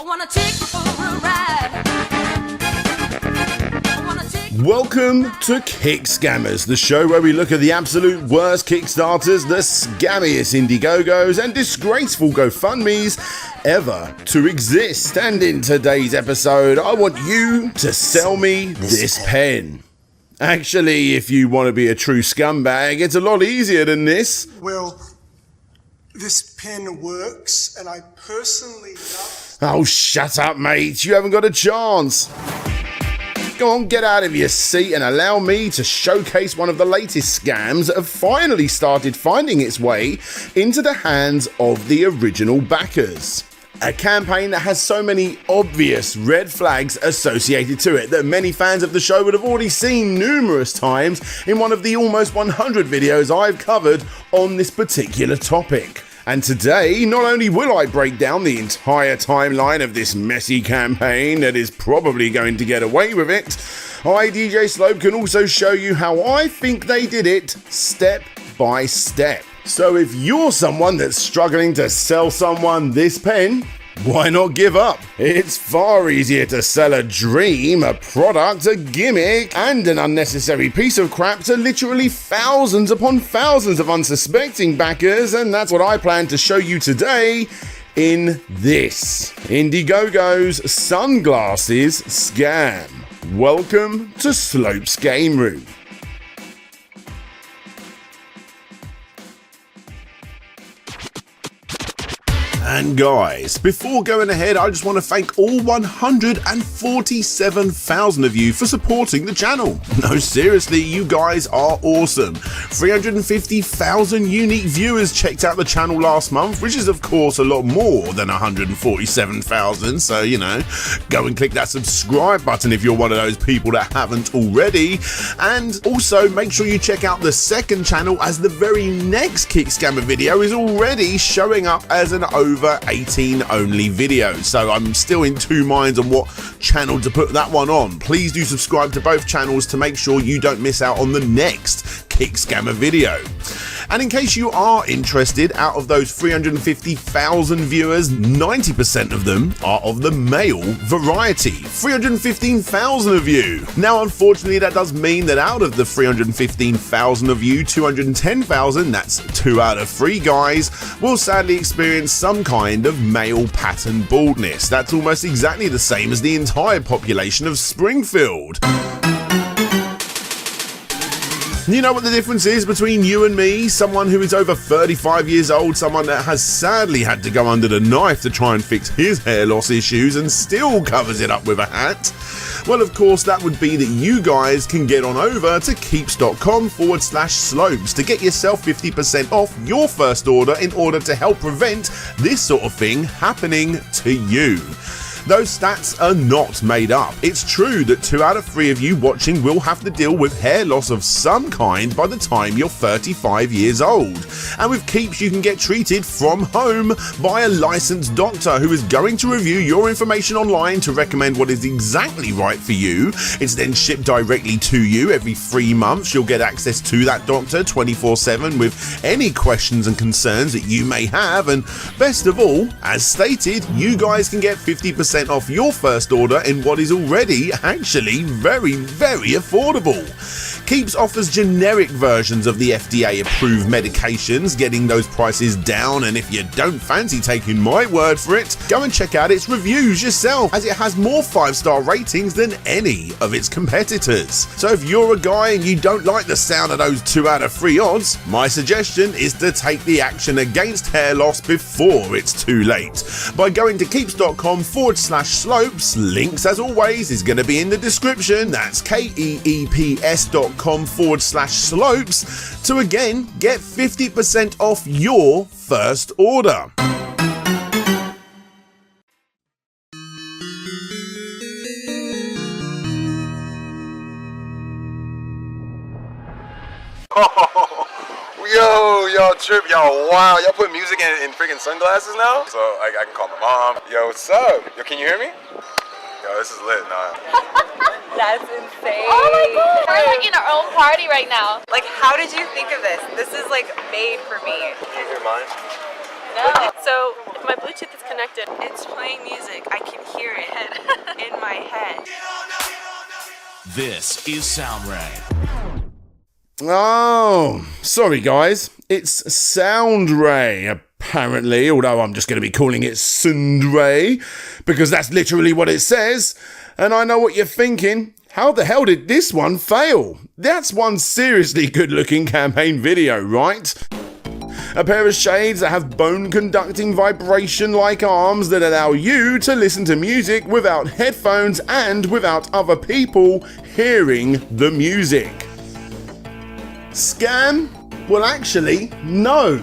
Welcome to Kickscammers, the show where we look at the absolute worst Kickstarters, the scammiest IndieGoGo's, and disgraceful GoFundMes ever to exist. And in today's episode, I want you to sell me this pen. Actually, if you want to be a true scumbag, it's a lot easier than this. Well, this pen works, and I personally love... Oh, shut up, mate. You haven't got a chance. Go on, get out of your seat and allow me to showcase one of the latest scams that have finally started finding its way into the hands of the original backers. A campaign that has so many obvious red flags associated to it that many fans of the show would have already seen numerous times in one of the almost 100 videos I've covered on this particular topic. And today, not only will I break down the entire timeline of this messy campaign that is probably going to get away with it, I, DJ Slope, can also show you how I think they did it step by step. So if you're someone that's struggling to sell someone this pen, why not give up? It's far easier to sell a dream, a product, a gimmick, and an unnecessary piece of crap to literally thousands upon thousands of unsuspecting backers, and that's what I plan to show you today in this IndieGoGo's sunglasses scam. Welcome to Slope's Game Room. And guys, before going ahead, I just want to thank all 147,000 of you for supporting the channel. No, seriously, you guys are awesome. 350,000 unique viewers checked out the channel last month, which is of course a lot more than 147,000. So, you know, go and click that subscribe button if you're one of those people that haven't already. And also make sure you check out the second channel, as the very next Kickscammer video is already showing up as an over 18 only video, so I'm still in two minds on what channel to put that one on. Please do subscribe to both channels to make sure you don't miss out on the next Kickscammer video. And in case you are interested, out of those 350,000 viewers, 90% of them are of the male variety. 315,000 of you. Now, unfortunately, that does mean that out of the 315,000 of you, 210,000, that's 2 out of 3 guys, will sadly experience some kind of male pattern baldness. That's almost exactly the same as the entire population of Springfield. You know what the difference is between you and me? Someone who is over 35 years old, someone that has sadly had to go under the knife to try and fix his hair loss issues and still covers it up with a hat. Well, of course, that would be that you guys can get on over to keeps.com/slopes to get yourself 50% off your first order in order to help prevent this sort of thing happening to you. Those stats are not made up. It's true that 2 out of 3 of you watching will have to deal with hair loss of some kind by the time you're 35 years old. And with Keeps, you can get treated from home by a licensed doctor who is going to review your information online to recommend what is exactly right for you. It's then shipped directly to you every 3 months. You'll get access to that doctor 24/7 with any questions and concerns that you may have. And best of all, as stated, you guys can get 50% off your first order in what is already actually very, very affordable. Keeps offers generic versions of the FDA approved medications, getting those prices down, and if you don't fancy taking my word for it, go and check out its reviews yourself, as it has more 5-star ratings than any of its competitors. So if you're a guy and you don't like the sound of those 2 out of 3 odds, my suggestion is to take the action against hair loss before it's too late by going to keeps.com/slopes. Links, as always, is going to be in the description. That's keeps.com/slopes to again get 50% off your first order. Yo, trip, yo, wow, y'all put music in freaking sunglasses now? So I can call my mom. Yo, what's up? Yo, can you hear me? Yo, this is lit, nah. That's insane. Oh my god! We're like in our own party right now. Like, how did you think of this? This is like made for me. Can you hear mine? No. So, if my Bluetooth is connected, it's playing music. I can This is SND-RAY. Oh, sorry guys, it's SND-RAY apparently, although I'm just going to be calling it SND-RAY because that's literally what it says. And I know what you're thinking. How the hell did this one fail? That's one seriously good looking campaign video, right? A pair of shades that have bone conducting vibration like arms that allow you to listen to music without headphones and without other people hearing the music. Scam? Well, actually, no.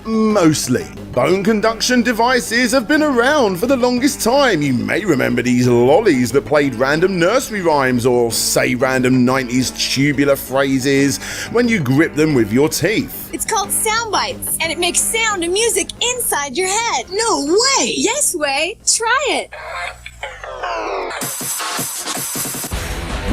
Mostly. Bone conduction devices have been around for the longest time. You may remember these lollies that played random nursery rhymes or say random 90s tubular phrases when you grip them with your teeth. It's called sound bites, and it makes sound and music inside your head. No way! Yes way! Try it!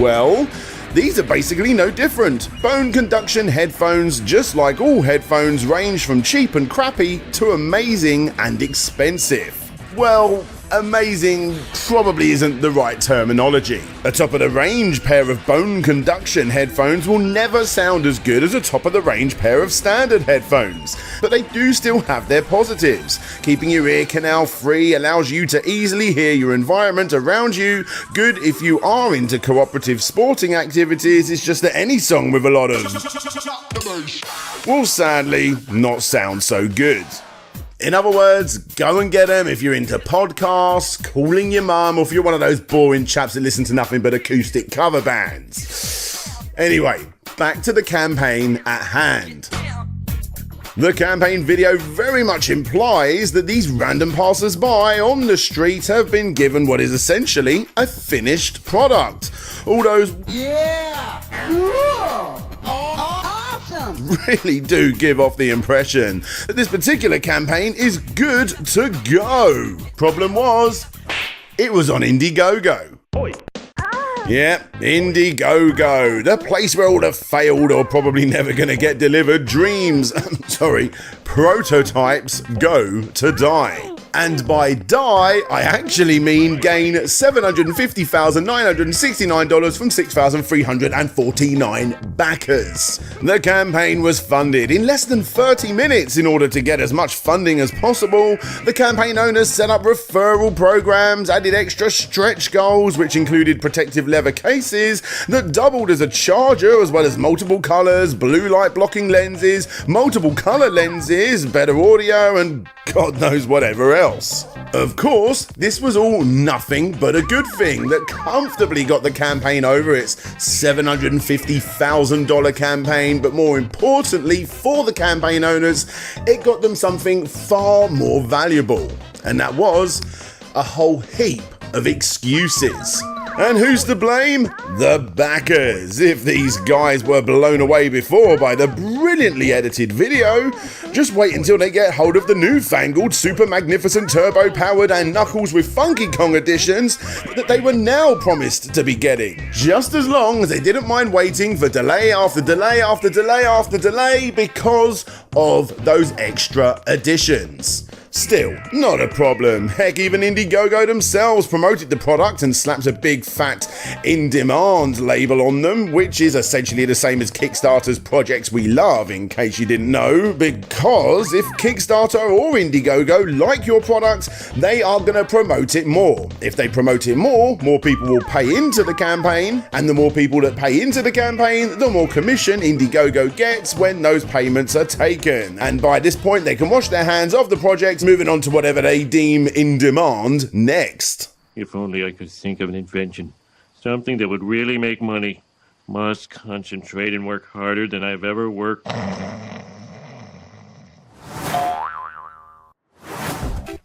Well, these are basically no different. Bone conduction headphones, just like all headphones, range from cheap and crappy to amazing and expensive. Well, amazing probably isn't the right terminology. A top-of-the-range pair of bone conduction headphones will never sound as good as a top-of-the-range pair of standard headphones, but they do still have their positives. Keeping your ear canal free allows you to easily hear your environment around you. Good if you are into cooperative sporting activities. It's just that any song with a lot of will sadly not sound so good. In other words, go and get them if you're into podcasts, calling your mum, or if you're one of those boring chaps that listen to nothing but acoustic cover bands. Anyway, back to the campaign at hand. The campaign video very much implies that these random passers-by on the street have been given what is essentially a finished product. All those really do give off the impression that this particular campaign is good to go. Problem was, it was on IndieGoGo. Yep, IndieGoGo, the place where all the failed or probably never gonna get delivered dreams, prototypes go to die. And by die, I actually mean gain $750,969 from 6,349 backers. The campaign was funded in less than 30 minutes. In order to get as much funding as possible, the campaign owners set up referral programs, added extra stretch goals, which included protective leather cases that doubled as a charger, as well as multiple colors, blue light blocking lenses, multiple color lenses, better audio, and God knows whatever else. Of course, this was all nothing but a good thing that comfortably got the campaign over its $750,000 campaign, but more importantly for the campaign owners, it got them something far more valuable, and that was a whole heap of excuses. And who's to blame? The backers. If these guys were blown away before by the brilliantly edited video, just wait until they get hold of the newfangled super magnificent turbo powered and Knuckles with Funky Kong editions that they were now promised to be getting. Just as long as they didn't mind waiting for delay after delay after delay after delay because of those extra editions. Still, not a problem. Heck, even IndieGoGo themselves promoted the product and slapped a big fat in demand label on them, which is essentially the same as Kickstarter's Projects We Love, in case you didn't know, because if Kickstarter or IndieGoGo like your product, they are going to promote it more. If they promote it more people will pay into the campaign, and the more people that pay into the campaign, the more commission IndieGoGo gets when those payments are taken. And by this point, they can wash their hands of the project, moving on to whatever they deem in demand next. If only I could think of an invention. Something that would really make money. Must concentrate and work harder than I've ever worked.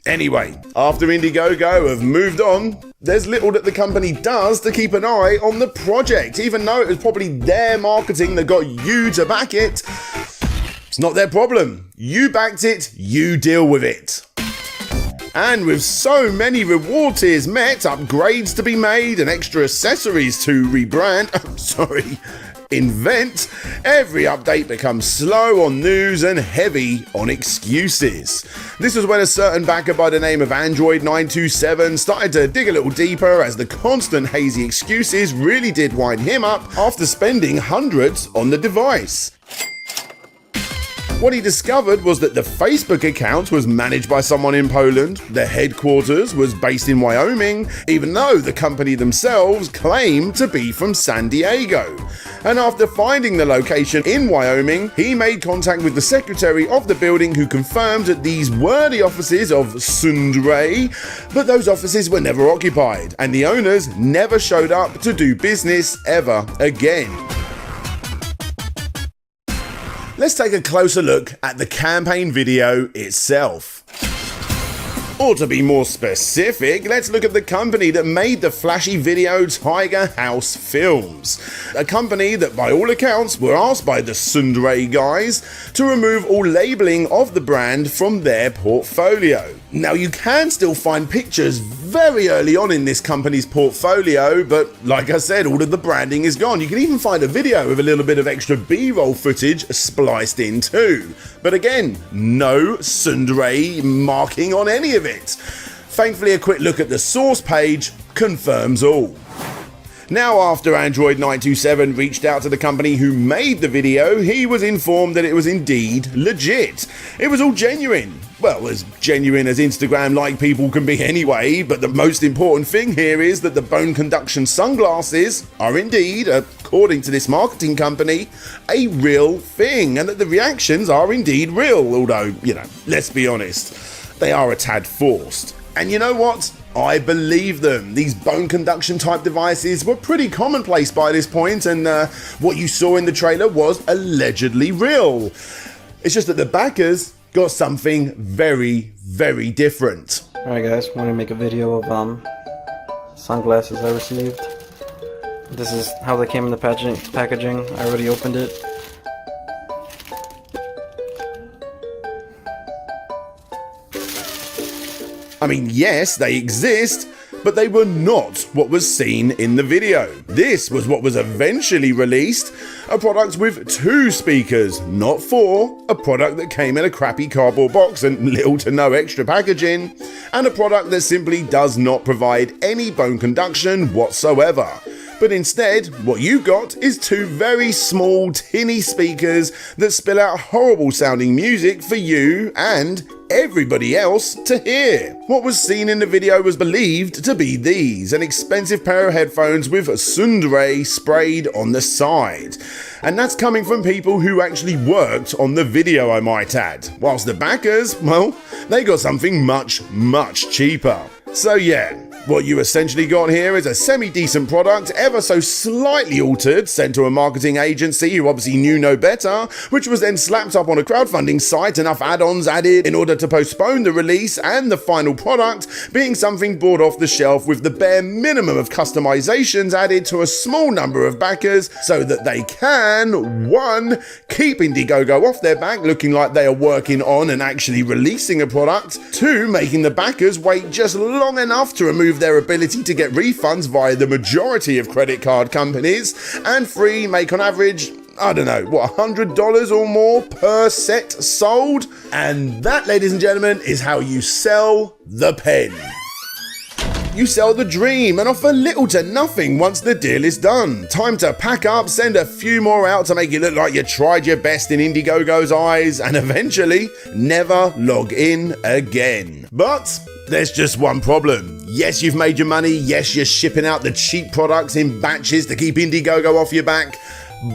Anyway, after IndieGoGo have moved on, there's little that the company does to keep an eye on the project, even though it was probably their marketing that got you to back it. It's not their problem. You backed it, you deal with it. And with so many reward tiers met, upgrades to be made, and extra accessories to rebrand, invent, every update becomes slow on news and heavy on excuses. This was when a certain backer by the name of Android927 started to dig a little deeper, as the constant hazy excuses really did wind him up after spending hundreds on the device. What he discovered was that the Facebook account was managed by someone in Poland, the headquarters was based in Wyoming, even though the company themselves claimed to be from San Diego. And after finding the location in Wyoming, he made contact with the secretary of the building, who confirmed that these were the offices of SND-RAY, but those offices were never occupied, and the owners never showed up to do business ever again. Let's take a closer look at the campaign video itself. Or to be more specific, let's look at the company that made the flashy video Tiger House Films. A company that by all accounts were asked by the SND-RAY guys to remove all labelling of the brand from their portfolio. Now, you can still find pictures very early on in this company's portfolio, but like I said, all of the branding is gone. You can even find a video with a little bit of extra B-roll footage spliced in too. But again, no SND-RAY marking on any of it. Thankfully, a quick look at the source page confirms all. Now, after Android927 reached out to the company who made the video, he was informed that it was indeed legit. It was all genuine. Well, as genuine as Instagram-like people can be anyway, but the most important thing here is that the bone conduction sunglasses are indeed, according to this marketing company, a real thing, and that the reactions are indeed real, although, you know, let's be honest, they are a tad forced. And you know what? I believe them. These bone conduction type devices were pretty commonplace by this point, and what you saw in the trailer was allegedly real. It's just that the backers got something very, very different. Alright guys, want to make a video of sunglasses I received. This is how they came in the packaging. I already opened it. I mean, yes, they exist, but they were not what was seen in the video. This was what was eventually released, a product with 2 speakers, not 4, a product that came in a crappy cardboard box and little to no extra packaging, and a product that simply does not provide any bone conduction whatsoever. But instead, what you got is 2 very small tinny speakers that spill out horrible sounding music for you and everybody else to hear. What was seen in the video was believed to be these, an expensive pair of headphones with SND-RAY sprayed on the side. And that's coming from people who actually worked on the video, I might add. Whilst the backers, well, they got something much, much cheaper. So yeah, what you essentially got here is a semi-decent product, ever so slightly altered, sent to a marketing agency who obviously knew no better, which was then slapped up on a crowdfunding site, enough add-ons added in order to postpone the release, and the final product being something bought off the shelf with the bare minimum of customizations added to a small number of backers so that they can, 1, keep IndieGoGo off their back looking like they are working on and actually releasing a product, 2, making the backers wait just long enough to remove their ability to get refunds via the majority of credit card companies, and 3, make on average, I don't know, what, $100 or more per set sold? And that, ladies and gentlemen, is how you sell the pen. You sell the dream and offer little to nothing once the deal is done. Time to pack up, send a few more out to make it look like you tried your best in IndieGoGo's eyes, and eventually never log in again. But there's just one problem. Yes, you've made your money. Yes, you're shipping out the cheap products in batches to keep IndieGoGo off your back.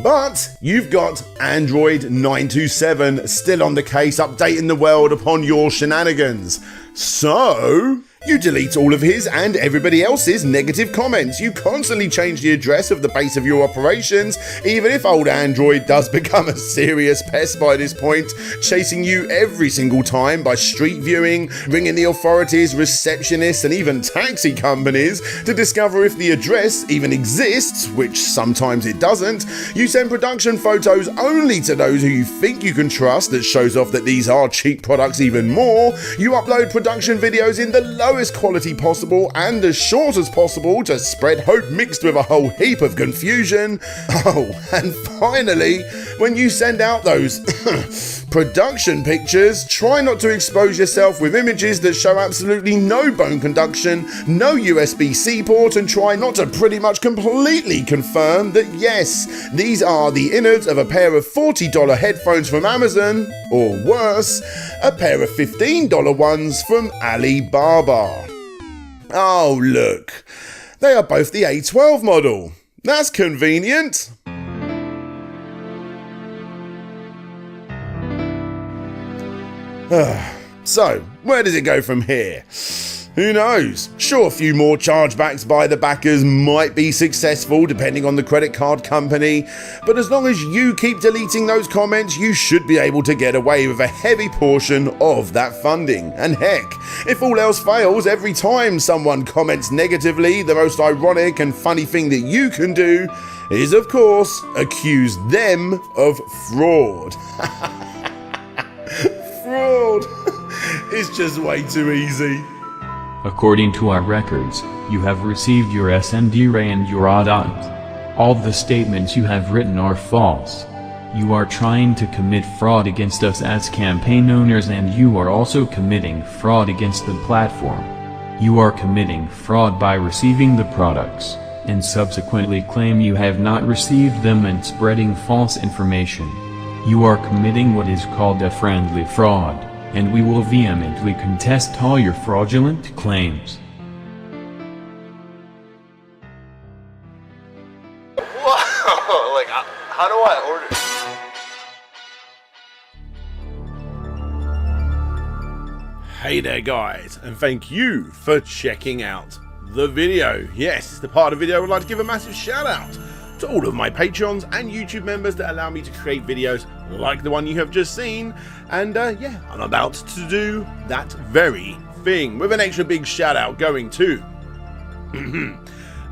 But you've got Android927 still on the case, updating the world upon your shenanigans. So you delete all of his and everybody else's negative comments. You constantly change the address of the base of your operations, even if old Android does become a serious pest by this point, chasing you every single time by street viewing, ringing the authorities, receptionists, and even taxi companies to discover if the address even exists, which sometimes it doesn't. You send production photos only to those who you think you can trust that shows off that these are cheap products even more. You upload production videos in the lowest lowest quality possible and as short as possible to spread hope mixed with a whole heap of confusion. Oh, and finally, when you send out those production pictures, try not to expose yourself with images that show absolutely no bone conduction, no USB-C port, and try not to pretty much completely confirm that yes, these are the innards of a pair of $40 headphones from Amazon, or worse, a pair of $15 ones from Alibaba. Oh look, they are both the A12 model. That's convenient. So, where does it go from here? Who knows? Sure, a few more chargebacks by the backers might be successful depending on the credit card company, but as long as you keep deleting those comments, you should be able to get away with a heavy portion of that funding. And heck, if all else fails, every time someone comments negatively, the most ironic and funny thing that you can do is, of course, accuse them of fraud. Fraud. It's just way too easy. According to our records, you have received your SND-RAY and your ITTY. All the statements you have written are false. You are trying to commit fraud against us as campaign owners, and you are also committing fraud against the platform. You are committing fraud by receiving the products, and subsequently claim you have not received them and spreading false information. You are committing what is called a friendly fraud, and we will vehemently contest all your fraudulent claims. Whoa, like, how do I order? Hey there guys, and thank you for checking out the video. Yes, the part of the video I would like to give a massive shout out to all of my Patreons and YouTube members that allow me to create videos like the one you have just seen, and yeah, I'm about to do that very thing, with an extra big shout out going to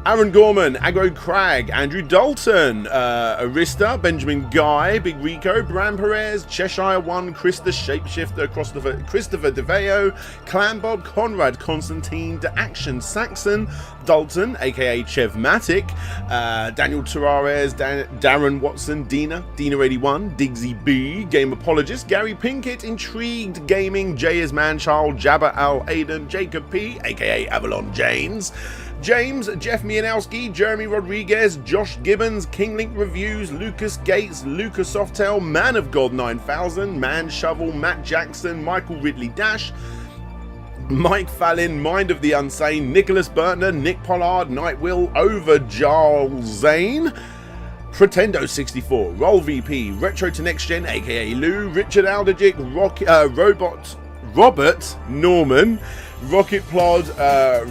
Aaron Gorman, Agro Crag, Andrew Dalton, Arista, Benjamin Guy, Big Rico, Bram Perez, Cheshire One, Chris the Shapeshifter, Christopher DeVeo, Clan Bob, Conrad, Constantine, The Action Saxon, Dalton, aka Chevmatic, Daniel Tavares, Darren Watson, Dina81, Diggsy B, Game Apologist, Gary Pinkett, Intrigued Gaming, Jay is Manchild, Jabba Al Aiden, Jacob P, aka Avalon James, James, Jeff Mianowski, Jeremy Rodriguez, Josh Gibbons, Kinglink Reviews, Lucas Gates, Lucas Softail, Man of God 9000, Man Shovel, Matt Jackson, Michael Ridley Dash, Mike Fallon, Mind of the Unsane, Nicholas Bertner, Nick Pollard, Nightwill, Over Jarl Zane, Pretendo64, Roll VP, Retro to Next Gen, aka Lou, Richard Alderjic, Robert Norman, Rocket Plod,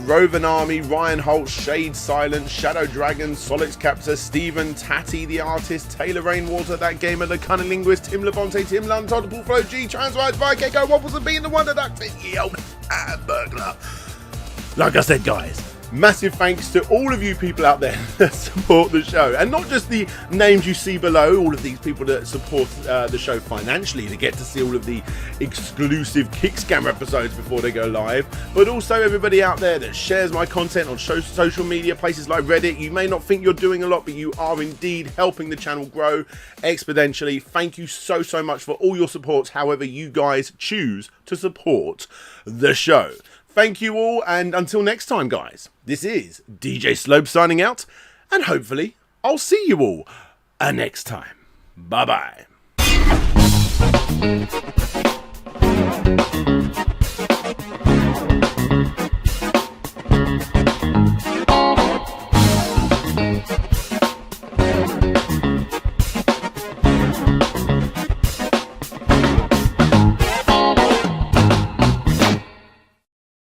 Rovan Army, Ryan Holt, Shade Silence, Shadow Dragon, Solix Captor, Stephen, Tatty the Artist, Taylor Rainwater, That Gamer, The Cunning Linguist, Tim Levante, Tim Lund, Todd Flow G, Transwise, Vikeko, Wobbles and Bean, The Wonder Duck, Tinky, Old Burglar. Like I said, guys, massive thanks to all of you people out there that support the show, and not just the names you see below, all of these people that support the show financially to get to see all of the exclusive Kickscammer episodes before they go live, but also everybody out there that shares my content on social media, places like Reddit. You may not think you're doing a lot, but you are indeed helping the channel grow exponentially. Thank you so much for all your support, however you guys choose to support the show. Thank you all, and until next time, guys, this is DJ Slope signing out, and hopefully I'll see you all next time. Bye-bye.